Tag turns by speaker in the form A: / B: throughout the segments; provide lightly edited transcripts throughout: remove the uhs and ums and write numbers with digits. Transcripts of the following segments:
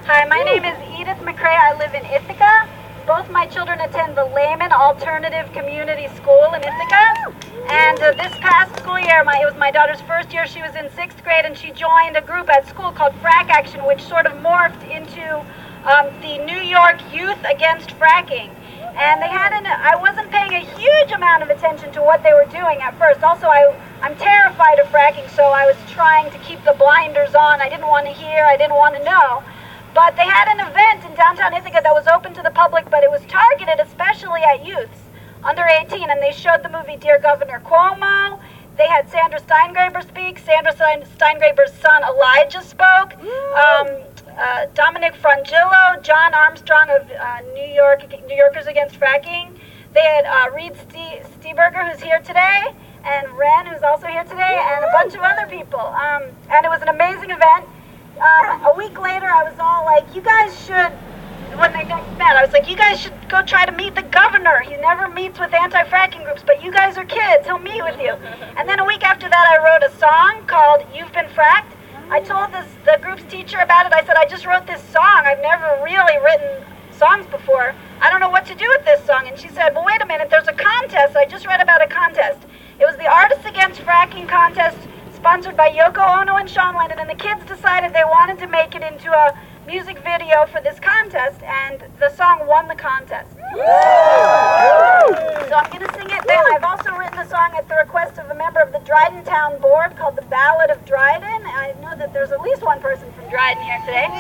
A: Hi, my name is Edith McCrae. I live in Ithaca. Both my children attend the Lehman Alternative Community School in Ithaca. And this past school year, it was my daughter's first year. She was in 6th grade, and she joined a group at school called Frack Action, which sort of morphed into the New York Youth Against Fracking. And they had I wasn't paying a huge amount of attention to what they were doing at first. Also, I'm terrified of fracking, so I was trying to keep the blinders on. I didn't want to hear, I didn't want to know. But they had an event in downtown Ithaca that was open to the public, but it was targeted especially at youths under 18, and they showed the movie Dear Governor Cuomo. They had Sandra Steingraber speak. Sandra Steingraber's son Elijah spoke. Dominic Frangillo, John Armstrong of New Yorkers Against Fracking. They had Reed Stieberger, who's here today, and Ren, who's also here today, and a bunch of other people. And it was an amazing event. A week later, I was all like, you guys should, when they next met, I was like, you guys should go try to meet the governor. He never meets with anti-fracking groups, but you guys are kids. He'll meet with you. And then a week after that, I wrote a song called You've Been Fracked. I told the group's teacher about it. I said, I just wrote this song. I've never really written songs before. I don't know what to do with this song. And she said, well, wait a minute, there's a contest. I just read about a contest. It was the Artists Against Fracking contest sponsored by Yoko Ono and Sean Lennon. And the kids decided they wanted to make it into a music video for this contest. And the song won the contest. So I'm going to sing it then. I've also written a song at the request of a member of the Dryden Town Board called the Ballad of Dryden. I know that there's at least one person from Dryden here today.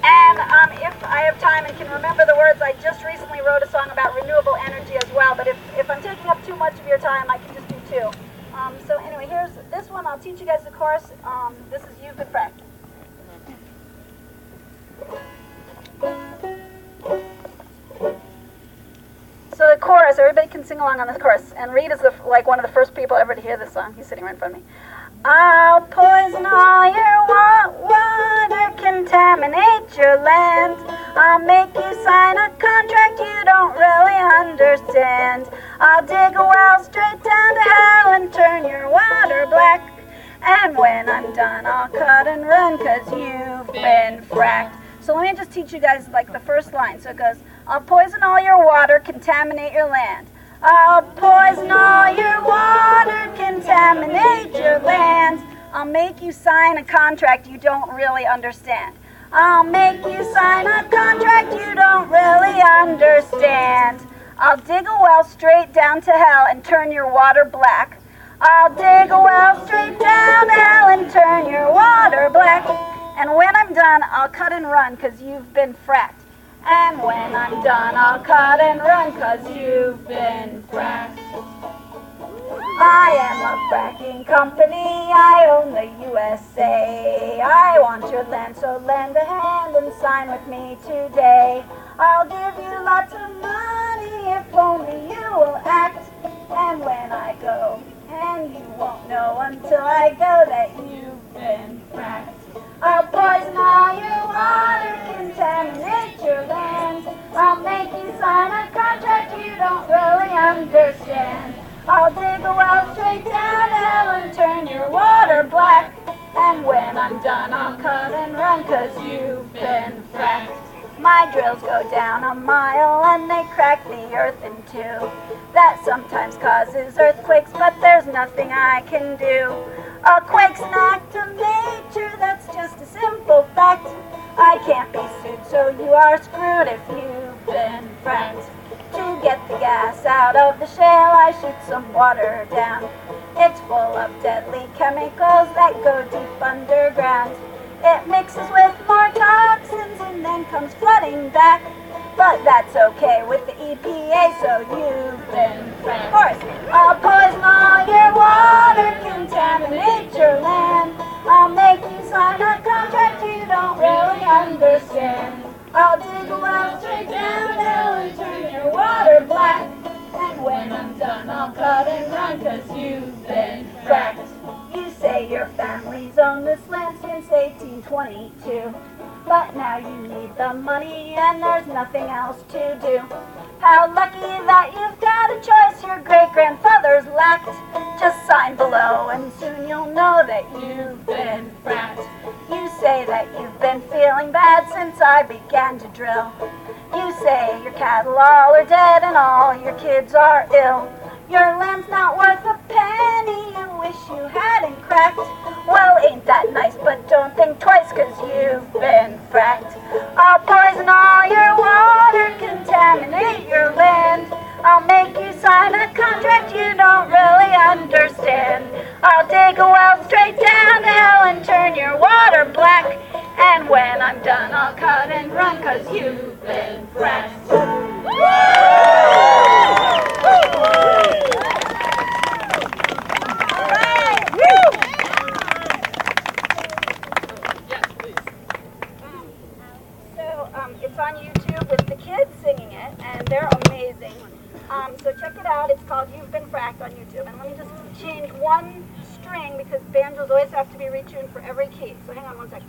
A: And if I have time and can remember the words, I just recently wrote a song about renewable energy as well. But if I'm taking up too much of your time, I can just do two. So anyway, here's this one. I'll teach you guys the chorus. This is You've Been Fracked. So the chorus, everybody can sing along on this chorus. And Reed is like one of the first people ever to hear this song. He's sitting right in front of me. I'll poison all your water, contaminate your land. I'll make you sign a contract you don't really understand. I'll dig a well straight down to hell and turn your water black. And when I'm done, I'll cut and run, 'cause you've been fracked. So let me just teach you guys like the first line. So it goes, I'll poison all your water, contaminate your land. I'll poison all your water, contaminate your land. I'll make you sign a contract you don't really understand. I'll make you sign a contract you don't really understand. I'll dig a well straight down to hell and turn your water black. I'll dig a well straight down to hell and turn your water black. And when I'm done, I'll cut and run, 'cause you've been fracked. And when I'm done, I'll cut and run, 'cause you've been fracked. I am a fracking company, I own the USA. I want your land, so lend a hand and sign with me today. I'll give you lots of money if only you will act. And when I go, and you won't know until I go that you've been fracked. I'll poison all your water, contaminate your land. I'll make you sign a contract you don't really understand. I'll dig a well straight down to hell and turn your water black. And when I'm done, I'll cut and run, 'cause you've been fracked. My drills go down a mile and they crack the earth in two. That sometimes causes earthquakes, but there's nothing I can do. A quake's an act of nature, that's just a simple fact. I can't be sued, so you are screwed if you've been fracked. To get the gas out of the shale, I shoot some water down. It's full of deadly chemicals that go deep underground. It mixes with more toxins and then comes flooding back. But that's okay with the EPA, so you've been fracked. Of course, I'll poison all your water, contaminate your land. I'll make you sign a contract you don't really understand. I'll dig a well straight down to hell and turn your water black. And when I'm done, I'll cut and run, 'cause you've been fracked. You say your family's owned this land since 1822. But now you need the money and there's nothing else to do. How lucky that you've got a choice your great-grandfathers lacked. Just sign below and soon you'll know that you've been fracked. You say that you've been feeling bad since I began to drill. You say your cattle all are dead and all your kids are ill. Your land's not worth a penny, you wish you hadn't cracked. Well, ain't that nice, but don't think twice, 'cause you've been fracked. I'll poison all your water, contaminate your land. I'll make you sign a contract you don't really understand. I'll dig a well straight down to hell and turn your water black. And when I'm done, I'll cut and run, 'cause you've been fracked. It's on YouTube with the kids singing it, and they're amazing. So check it out. It's called You've Been Fracked on YouTube. And let me just change one string because banjos always have to be retuned for every key. So hang on one second.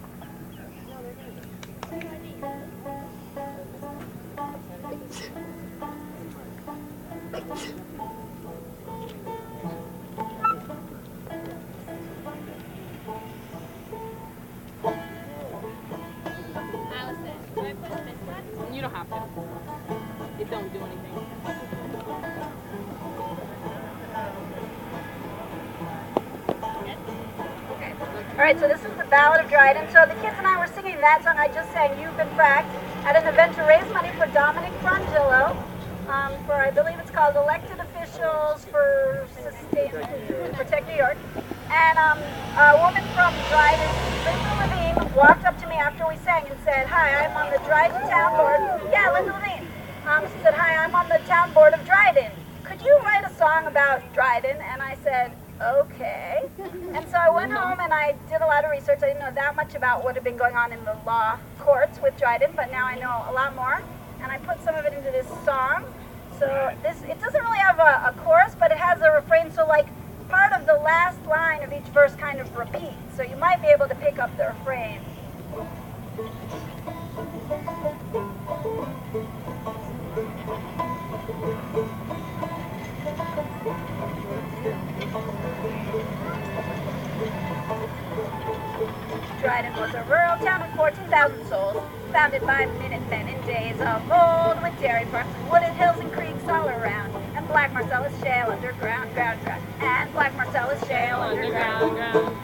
B: You don't have to. It don't do anything.
A: Okay. Alright, so this is the Ballad of Dryden. So the kids and I were singing that song I just sang, You've Been Fracked, at an event to raise money for Dominic Frangillo, for, I believe it's called Elected Officials for Protect New York. And a woman from Dryden, Linda Levine, walked up to me after we sang and said, "Hi, I'm on the Dryden Town Board." Yeah, Linda Levine. She said, "Hi, I'm on the Town Board of Dryden. Could you write a song about Dryden?" And I said, "Okay." And so I went home and I did a lot of research. I didn't know that much about what had been going on in the law courts with Dryden, but now I know a lot more. And I put some of it into this song. So it doesn't really have a chorus, but it has a refrain. So like part of the last line of each verse kind of repeats. So you might be able to pick up the refrain. Dryden was a rural town of 14,000 souls, founded by Minutemen in days of old, with dairy farms, wooded hills and creeks all around, and black Marcellus shale underground, and black Marcellus shale underground.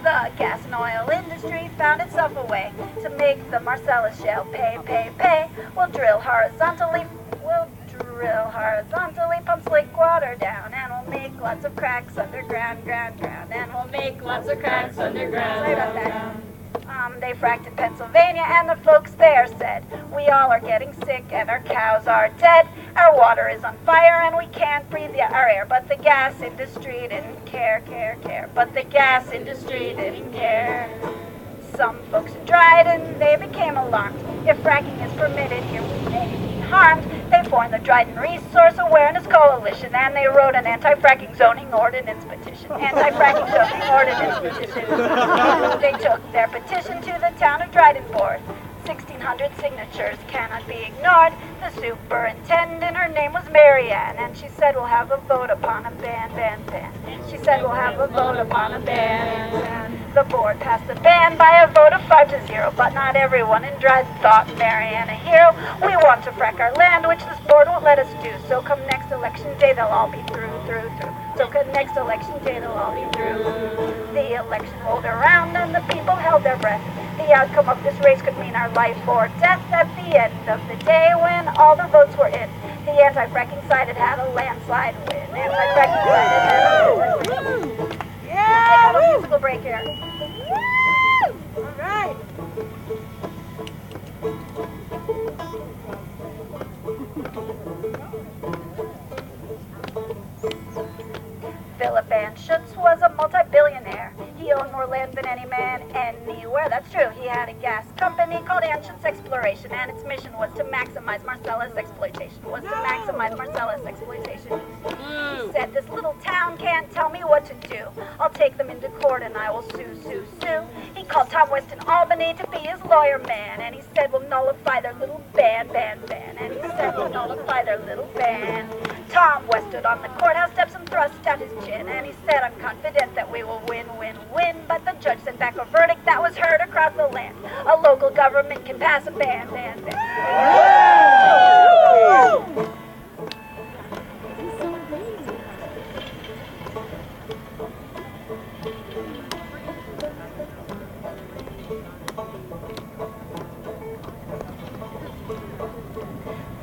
A: The gas and oil industry found itself a way to make the Marcellus shale pay. We'll drill horizontally, pump slick water down, and we'll make lots of cracks underground, and we'll make lots of cracks underground. Sorry about that. They fracked in Pennsylvania, and the folks there said, "We all are getting sick, and our cows are dead. Our water is on fire, and we can't breathe our air." But the gas industry didn't care. But the gas industry didn't care. Some folks in Dryden, they became alarmed. If fracking is permitted here, we may be harmed. They formed the Dryden Resource Awareness Coalition, and they wrote an anti-fracking zoning ordinance petition. Anti-fracking zoning ordinance petition. They took their petition to the town of Dryden board. 1,600 signatures cannot be ignored. The superintendent, her name was Mary Ann, and she said we'll have a vote upon a ban. She said we'll have a vote upon a ban. The board passed the ban by a vote of 5-0, but not everyone in Dryden thought Mary Ann a hero. We want to frack our land, which this board won't let us do. So come next election day, they'll all be through. So come next election day, they'll all be through. The election rolled around and the people held their breath. The outcome of this race could mean our life or death. At the end of the day, when all the votes were in, the anti-fracking side had a landslide win. Anti-fracking side had a landslide win. Yeah! Take a little musical break here. All right. Philip Anschutz was a multi-billionaire. He owned more land than any man anywhere. That's true. He had a gas company called Anschutz Exploration, and its mission was to maximize Marcellus exploitation. He said, "This little town can't tell me what to do. I'll take them into court and I will sue. He called Tom West in Albany to be his lawyer man, and he said, "We'll nullify their little ban. And he said, "We'll nullify their little ban." Tom West stood on the courthouse steps and thrust out his chin, and he said, I'm confident that we will win, win, win. But the judge sent back a verdict that was heard across the land. A local government can pass a ban, ban, ban.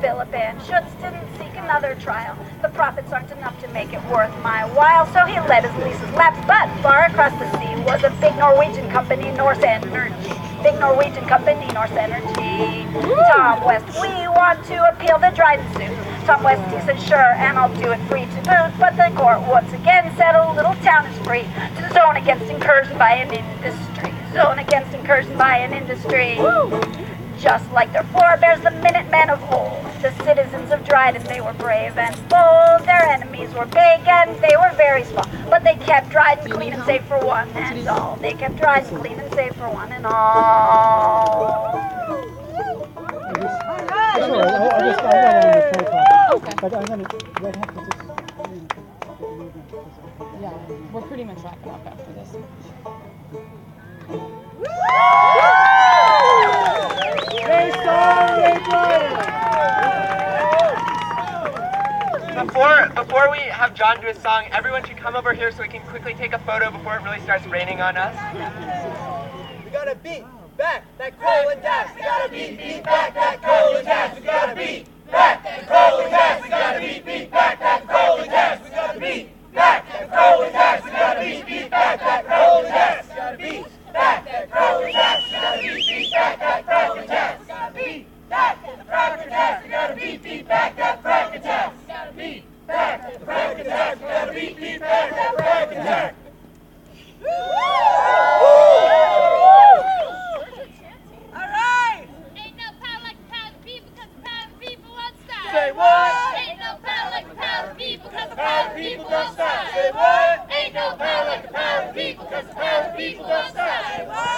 A: Philip and Schutz didn't seek another trial. The profits aren't enough to make it worth my while, so he let his leases lapse. But far across the sea was a big Norwegian company, Norse Energy. Big Norwegian company, Norse Energy. Tom West, we want to appeal the Dryden suit. Tom West, he said, sure, and I'll do it free to boot. But the court once again said a little town is free to zone against incursion by an industry. Zone against incursion by an industry. Just like their forebears, the Minutemen of old. The citizens of Dryden, they were brave and bold. Their enemies were big and they were very small. But they kept Dryden clean and safe for one and all. They kept Dryden clean and safe for one and all.
B: Yeah, we're pretty much wrapping up after this.
C: Before we have John do his song, everyone should come over here so we can quickly take a photo before it really starts raining on us.
D: We gotta beat back that coal and gas. We gotta beat back that coal and gas. We gotta beat back that coal and gas. We gotta beat back that coal and gas. We gotta beat back that coal and gas. We gotta beat back that coal and gas. We gotta beat back that coal and gas. We gotta beat back that coal and gas. We gotta beat back the fracked gas. We gotta beat back that fracked gas. We gotta beat back the fracked gas. We gotta beat back that fracked gas.
E: Ain't no power like the power of the people, cause the power of the people won't stop.
D: Say what?
E: Ain't no power like the power of the people, cause the power of the people won't stop.
D: Say what?
E: Ain't no power like the power of the people, cause the power of the people won't stop.
D: Say what?